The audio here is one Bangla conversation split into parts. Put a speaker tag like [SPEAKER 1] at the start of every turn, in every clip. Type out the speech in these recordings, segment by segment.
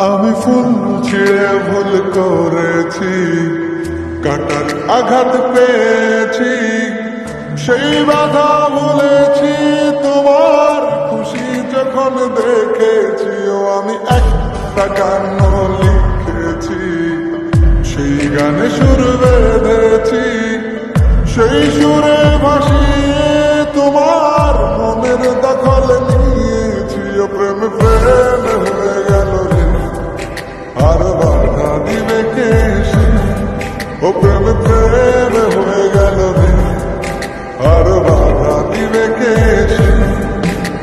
[SPEAKER 1] আমি ফুল ছিঁড়ে ভুল করেছি, কাটার আঘাত পেয়েছি, সেই বাধা ভুলেছি তোমার খুশি যখন দেখেছি। ও আমি একটা গান লিখেছি, সেই গানে সুর বেঁধেছি, সেই সুরে ভাসিয়ে তোমার মনের দখল নিয়েছি। ও প্রেম প্রেম হয়ে গেল রে, আর বাধা দিবে কে সে? ও প্রেম প্রেম হয়ে গেল রে, আর বাধা দিবে কে সে?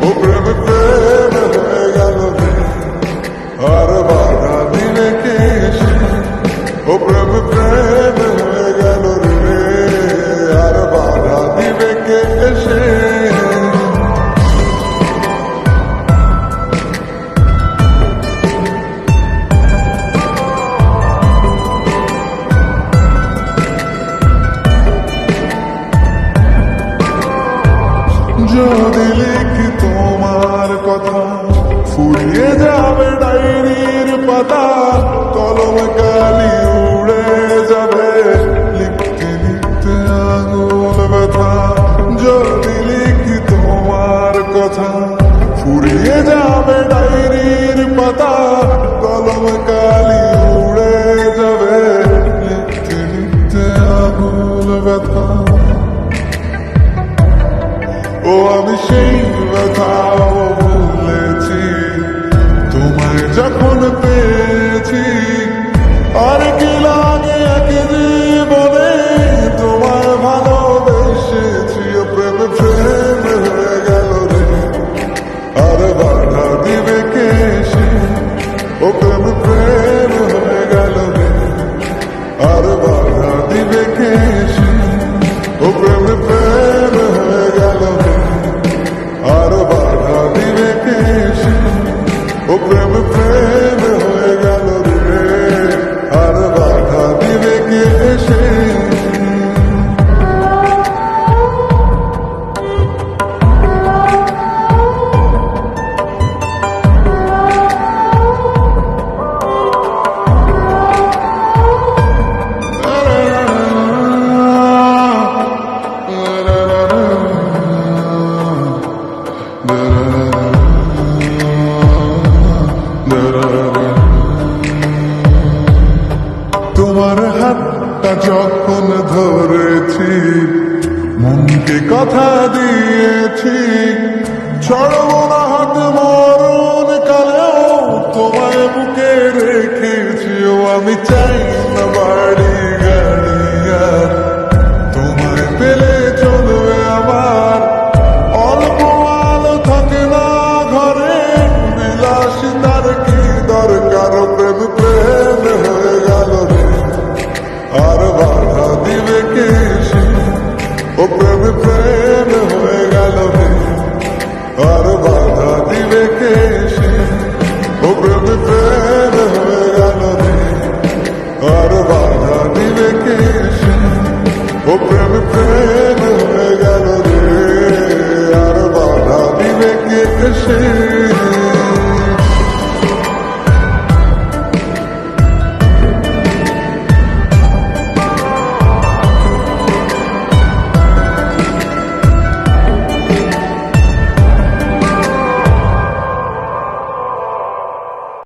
[SPEAKER 1] ও প্রেম প্রেম হয়ে গেল রে, আর বাধা দিবে কে সে? ও প্রেম প্রেম হয়ে গেল রে, আর বাধা দিবে কে সে? যদি লিখি তোমার কথা, ফুরিয়ে যাবে ডায়েরির পাতা, কলম কালি উড়ে যাবে, লিখতে লিখতে আঙুল ব্যথা। যদি লিখি তোমার কথা, ফুরিয়ে যাবে ডায়েরির পাতা, কলম কালি উড়ে যাবে, লিখতে লিখতে আঙুল ব্যথা। ও আমি সেই ব্যথাও ভুলেছি, তোমায় যখন পেয়েছি। আর কি লাগে এক জীবনে তোমায় ভালোবেসেছি। ও প্রেম প্রেম হয়ে গেল রে, আর বাধা দিবে কে সে? ও প্রেম প্রেম হয়ে গেল রে, আর বাধা দিবে কে সে? ও প্রেম প্রেম হয়ে গেল রে, আর বাধা দিবে কে সে? ও প্রেম প্রেম হয়ে গেল রে, আর বাধা দিবে কে সে? তোমার হাতটা যখন ধরেছি, মনকে কথা দিয়েছি, ছড়ব না হাত মরণ কালেও তোমায় বুকে রেখেছি। ও আমি চাই না বাড়ি গাড়ি, আর তোমায় পেলে চলবে আমার। অল্প আলো থাকে না ঘরে, বিলাসিতার কি দরকার? প্রেম প্রেম হয়ে গেল রে, আর বাধা দিবে কে সে? ও প্রেম প্রেম হয়ে গেল রে, আর বাধা দিবে কে সে? ও প্রেম প্রেম হয়ে গেল রে, আর বাধা দিবে কে সে? ও প্রেম প্রেম